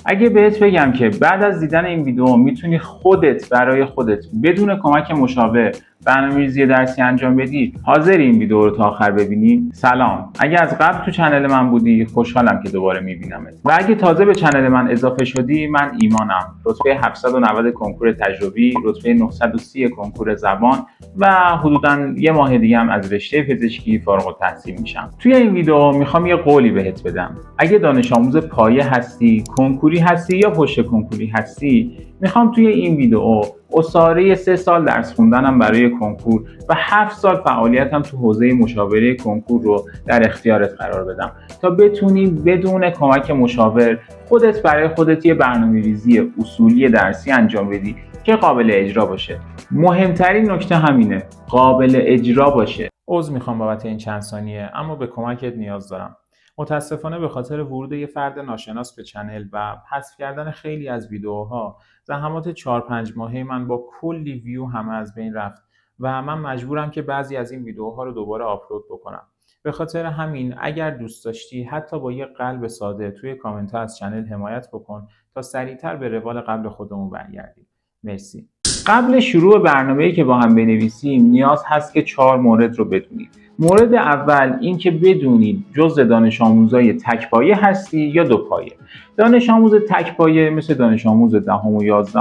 اگه بهت بگم که بعد از دیدن این ویدیو میتونی خودت برای خودت بدون کمک مشاور برنامه‌ریزی درسی انجام بدی، حاضری این ویدیو رو تا آخر ببینی؟ سلام، اگه از قبل تو چنل من بودی خوشحالم که دوباره میبینمت و اگه تازه به چنل من اضافه شدی، من ایمانم. رتبه 790 کنکور تجربی، رتبه 930 کنکور زبان و حدوداً یه ماه دیگه هم از رشته پزشکی فارغ التحصیل میشم. توی این ویدیو میخوام یه قولی بهت بدم. اگه دانش آموز پایه هستی، کنکوری هستی یا پشت کنکوری هستی، میخوام توی این ویدیو اساره 3 سال درس خوندنم برای کنکور و 7 سال فعالیتم تو حوزه مشاوره کنکور رو در اختیارت قرار بدم تا بتونی بدون کمک مشاور خودت برای خودت یه برنامه‌ریزی اصولی درسی انجام بدی که قابل اجرا باشه. مهمترین نکته همینه، قابل اجرا باشه. عذر میخوام بابت این چند ثانیه، اما به کمکت نیاز دارم. متاسفانه به خاطر ورود یه فرد ناشناس به چنل و حذف کردن خیلی از ویدیوها، زحمات 4-5 ماهه من با کلی ویو همه از بین رفت و من مجبورم که بعضی از این ویدیوها رو دوباره آپلود بکنم. به خاطر همین اگر دوست داشتی حتی با یه قلب ساده توی کامنت ها از چنل حمایت بکن تا سریعتر به روال قبل خودمون برگردیم. مرسی. قبل شروع برنامه‌ای که با هم بنویسیم نیاز هست که 4 مورد رو بدونید. مورد اول این که بدونید جزء دانش آموزای تک پایه هستی یا دو پایه. دانش آموز تک پایه مثل دانش آموز 10 و 11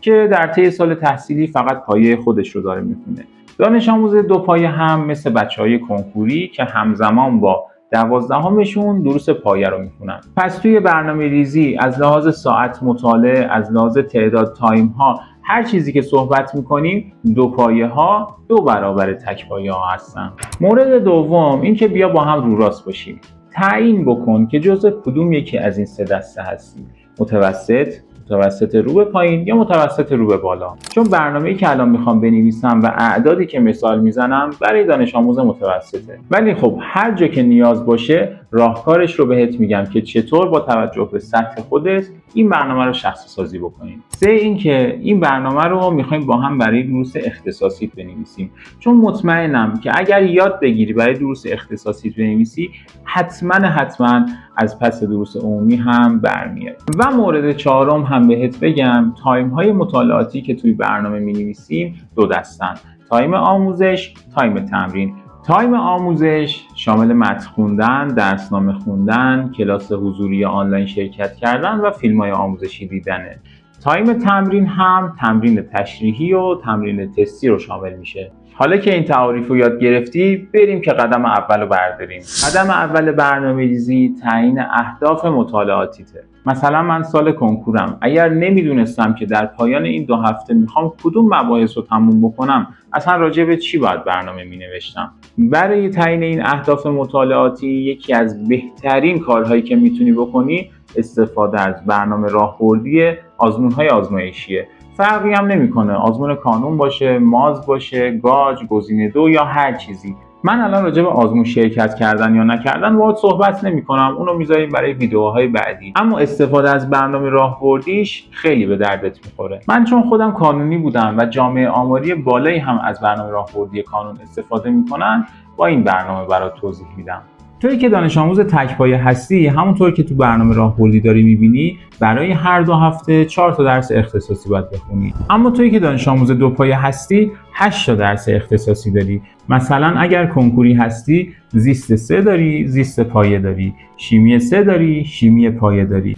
که در طی سال تحصیلی فقط پایه خودش رو داره میخونه. دانش آموز دو پایه هم مثل بچهای کنکوری که همزمان با 12مشون دروس پایه رو میخونن. پس توی برنامه ریزی از لحاظ ساعت مطالعه، از لحاظ تعداد تایم ها، هر چیزی که صحبت میکنیم دو پایه ها 2 برابر تک پایه ها هستن. مورد دوم این که بیا با هم رو راست باشیم. تعیین بکن که جزء کدوم یکی از این 3 دسته هستی. متوسط رو به پایین یا متوسط رو به بالا. چون برنامه‌ای که الان میخوام بنویسم و اعدادی که مثال میزنم برای دانش آموز متوسطه، ولی خب هر جا که نیاز باشه راهکارش رو بهت میگم که چطور با توجه به سطح خودت این برنامه رو شخصی سازی بکنیم. 3 اینکه این برنامه رو میخوایم با هم برای دروس اختصاصی بنویسیم، چون مطمئنم که اگر یاد بگیری برای دروس اختصاصی بنویسی حتما از پس دروس عمومی هم برمیاد. و مورد چهارم هم بهت بگم، تایم های مطالعاتی که توی برنامه می‌نویسیم 2 دستن: تایم آموزش، تایم تمرین. تایم آموزش شامل متن خوندن، درسنامه خوندن، کلاس حضوری آنلاین شرکت کردن و فیلم‌های آموزشی دیدنه. تایم تمرین هم تمرین تشریحی و تمرین تستی رو شامل میشه. حالا که این تعاریف رو یاد گرفتی، بریم که قدم اول رو برداریم. قدم اول برنامه‌ریزی تعیین اهداف مطالعاتیته. مثلا من سال کنکورم، اگر نمیدونستم که در پایان این 2 هفته میخوام کدوم مباحث رو تموم بکنم، اصلا راجع به چی باید برنامه مینوشتم. برای تعیین این اهداف مطالعاتی یکی از بهترین کارهایی که میتونی بکنی استفاده از برنامه راهبردی آزمون‌های آزمایشیه. فرقی هم نمیکنه آزمون کانون باشه، ماز باشه، گاج، گزینه 2 یا هر چیزی. من الان راجع به آزمون شرکت کردن یا نکردن باهات صحبت نمی‌کنم، اونو میذاریم برای ویدیوهای بعدی. اما استفاده از برنامه راهبردیش خیلی به دردت میخوره. من چون خودم کانونی بودم و جامعه آماری بالایی هم از برنامه راهبردی کانون استفاده میکنن، با این برنامه برات توضیح میدم. توی که دانش آموز تک پایه هستی، همونطور که تو برنامه راهبردی داری میبینی برای هر 2 هفته 4 تا درس اختصاصی باید بخونی. اما توی که دانش آموز دو پایه هستی 8 تا درس اختصاصی داری. مثلا اگر کنکوری هستی زیست 3 داری، زیست پایه داری، شیمی 3 داری، شیمی پایه داری.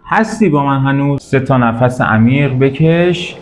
هستی با من هنوز؟ 3 تا نفس عمیق بکش.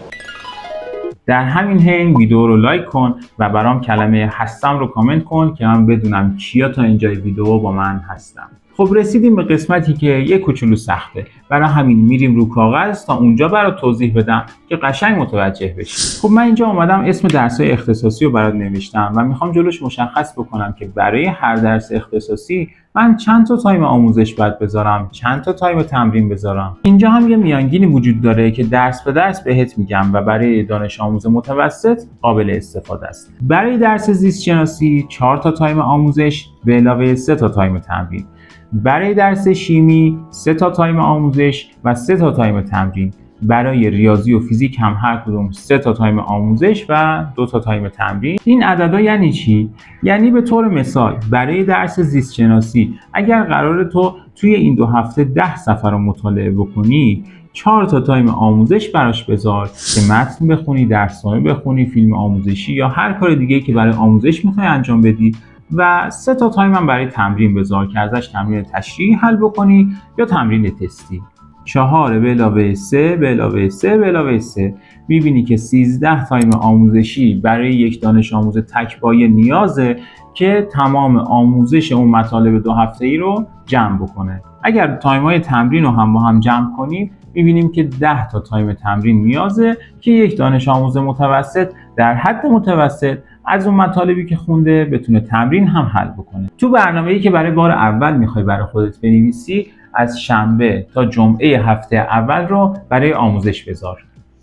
در همین حین ویدیو رو لایک کن و برام کلمه هستم رو کامنت کن که من بدونم کیا تا اینجای ویدیو با من هستم. خب رسیدیم به قسمتی که یه کوچولو سخته، برای همین میریم رو کاغذ تا اونجا برات توضیح بدم که قشنگ متوجه بشی. خب من اینجا اومدم اسم درس‌های اختصاصی رو برات نوشتم و میخوام جلوش مشخص بکنم که برای هر درس اختصاصی من چند تا تایم آموزش باید بذارم، چند تا تایم تمرین بذارم. اینجا هم یه میانگینی وجود داره که درس به درس بهت میگم و برای دانش آموز متوسط قابل استفاده است. برای درس زیست شناسی 4 تا تایم آموزش به علاوه 3 تا تایم تمرین. برای درس شیمی 3 تا تایم آموزش و 3 تا تایم تمرین. برای ریاضی و فیزیک هم هر کدوم 3 تا تایم آموزش و 2 تا تایم تمرین. این عددا یعنی چی؟ یعنی به طور مثال برای درس زیست شناسی اگر قرار تو توی این 2 هفته 10 صفحه رو مطالعه بکنی، 4 تا تایم آموزش براش بذار که متن بخونی، درسنامه بخونی، فیلم آموزشی یا هر کار دیگه‌ای که برای آموزش میخوای انجام بدی و 3 تا تایم هم برای تمرین بذار که ازش تمرین تشریحی حل بکنی یا تمرین تستی. 4 به علاوه 3 به علاوه 3 به علاوه 3 می‌بینی که 13 تایم آموزشی برای یک دانش آموز تک‌پایه نیازه که تمام آموزش اون مطالب 2 هفته‌ای رو جمع بکنه. اگر تایم‌های تمرین رو هم با هم جمع کنیم می‌بینیم که 10 تا تایم تمرین نیازه که یک دانش آموز متوسط در حد متوسط از اون مطالبی که خونده بتونه تمرین هم حل بکنه. تو برنامه‌ای که برای بار اول می‌خوای برای خودت بنویسی، از شنبه تا جمعه هفته اول رو برای آموزش بذار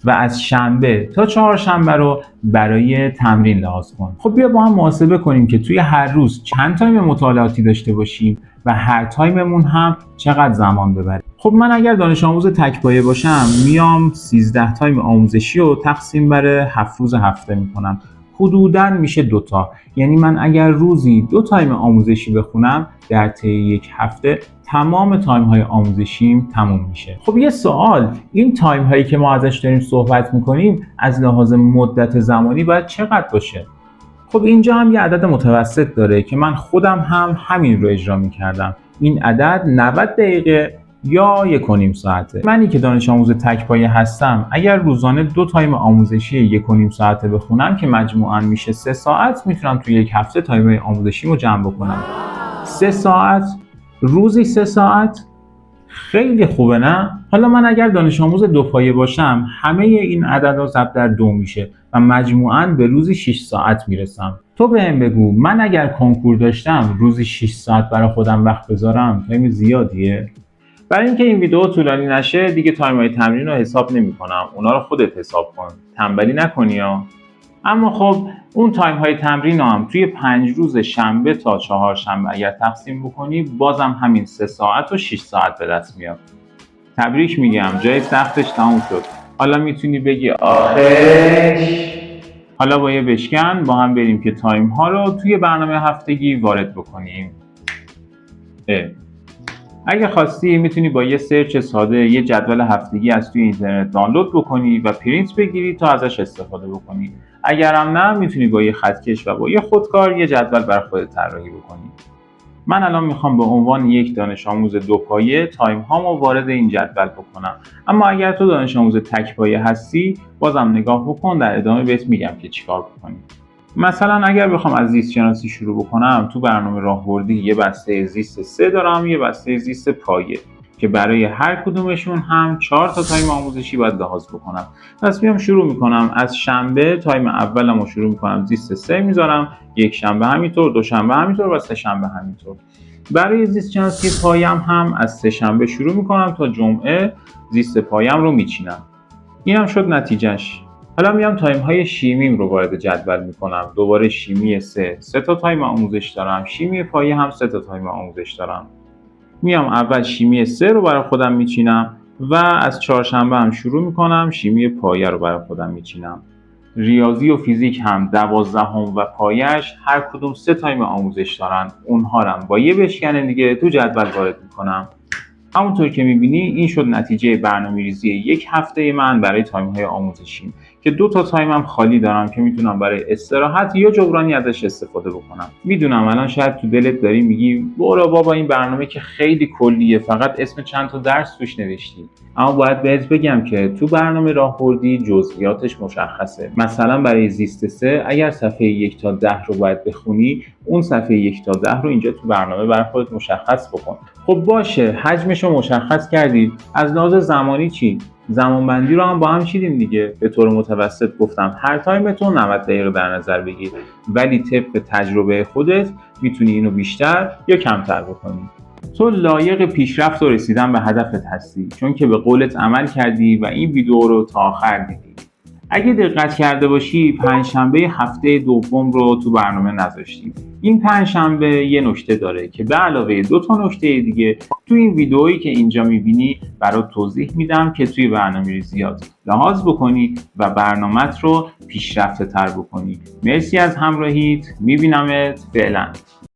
و از شنبه تا چهارشنبه رو برای تمرین لحاظ کن. خب بیا با هم محاسبه کنیم که توی هر روز چند تایم مطالعاتی داشته باشیم و هر تایممون هم چقدر زمان ببره. خب من اگر دانش آموز تک‌پایه باشم میام 13 تایم آموزشی رو تقسیم بر 7 روز هفته میکنم. حدوداً میشه 2 تا. یعنی من اگر روزی 2 تایم آموزشی بخونم در طی یک هفته تمام تایم های آموزشیم تموم میشه. خب یه سوال، این تایم هایی که ما ازش داریم صحبت میکنیم از لحاظ مدت زمانی باید چقدر باشه؟ خب اینجا هم یه عدد متوسط داره که من خودم هم همین رو اجرا میکردم. این عدد 90 دقیقه یا 1.5 ساعته. منی که دانش آموز تک‌پایه هستم اگر روزانه 2 تایم آموزشی 1.5 ساعته بخونم که مجموعاً میشه 3 ساعت، میتونم توی یک هفته تایم آموزشیمو جمع بکنم. 3 ساعت روزی 3 ساعت خیلی خوبه نه؟ حالا من اگر دانش آموز 2 پایه باشم همه این عددا ضرب در 2 میشه و مجموعاً به روزی 6 ساعت میرسم. تو بهم بگو من اگر کنکور داشتم روزی 6 ساعت برای خودم وقت بذارم تایم زیادیه؟ برای اینکه این ویدیو طولانی نشه دیگه تایم‌های تمرین رو حساب نمی‌کنم. اونا رو خودت حساب کن. تنبلی نکنی ها. اما خب اون تایم‌های تمرین رو هم توی 5 روز شنبه تا چهارشنبه اگر تقسیم بکنی بازم همین 3 ساعت و 6 ساعت به دست میاد. تبریک میگم، جای سختش تموم شد. حالا میتونی بگی آخرش. حالا با یه بشکن با هم بریم که تایم‌ها رو توی برنامه هفتگی وارد بکنیم. اگه خواستی میتونی با یه سرچ ساده یه جدول هفتگی از توی اینترنت دانلود بکنی و پرینت بگیری تا ازش استفاده بکنی. اگرم نه میتونی با یه خطکش و با یه خودکار یه جدول برای خودت طراحی بکنی. من الان میخوام به عنوان یک دانش آموز 2 پایه تایم هامو وارد این جدول بکنم. اما اگر تو دانش آموز تک پایه هستی بازم نگاه بکن، در ادامه بهت میگم که چیکار بکنی. مثلا اگر بخوام از زیست شناسی شروع بکنم تو برنامه راهبردی یه بسته زیست 3 دارم، یه بسته زیست پایه که برای هر کدومشون هم 4 تا تایم آموزشی باید لحاظ بکنم. پس میام شروع میکنم از شنبه، تایم اولمو شروع میکنم زیست 3 میذارم، یک شنبه همینطور، دوشنبه همینطور و سه شنبه همینطور. برای زیست شناسی پایم هم از سه شنبه شروع میکنم تا جمعه زیست پایم رو میچینم. اینم شد نتیجهش. حالا میام تایم های شیمیم رو وارد جدول میکنم. دوباره شیمی 3 تا تایم آموزش دارم، شیمی پایه هم 3 تا تایم آموزش دارم. میام اول شیمی 3 رو برای خودم میچینم و از چهارشنبه هم شروع میکنم شیمی پایه رو برای خودم میچینم. ریاضی و فیزیک هم 12 و پایش هر کدوم 3 تایم آموزش دارن. اونها رو با یه بشکن دیگه تو جدول وارد میکنم. همونطور که میبینی این شد نتیجه برنامه‌ریزی یک هفته من برای تایم‌های آموزشی که 2 تا تایمم خالی دارم که میتونم برای استراحت یا جبرانی ازش استفاده بکنم. میدونم الان شاید تو دلت داری میگی برو بابا این برنامه که خیلی کلیه، فقط اسم چند تا درس توش نوشتی. اما باید بهت بگم که تو برنامه راهبردی جزئیاتش مشخصه. مثلا برای زیست 3 اگر صفحه 1 تا 10 رو باید بخونی، اون صفحه 1 تا 10 رو اینجا تو برنامه برای خودت مشخص بکن. خب باشه، حجمش رو مشخص کردی. از لحاظ زمانی چی؟ زمان بندی رو هم با هم چیدیم دیگه. به طور متوسط گفتم هر تایمتون 90 دقیقه در نظر بگیر، ولی طبق تجربه خودت میتونی اینو بیشتر یا کمتر بکنی. تو لایق پیشرفت و رسیدن به هدفت هستی، چون که به قولت عمل کردی و این ویدیو رو تا آخر دیدی. اگه دقت کرده باشی پنجشنبه هفته دوم رو تو برنامه نذاشتیم. این پنجشنبه یه نکته داره که به علاوه 2 تا نکته دیگه تو این ویدئویی که اینجا میبینی برات توضیح میدم که توی برنامه‌ریزیات لحاظ بکنی و برنامه‌ت رو پیشرفته تر بکنی. مرسی از همراهیت، میبینمت، فعلا.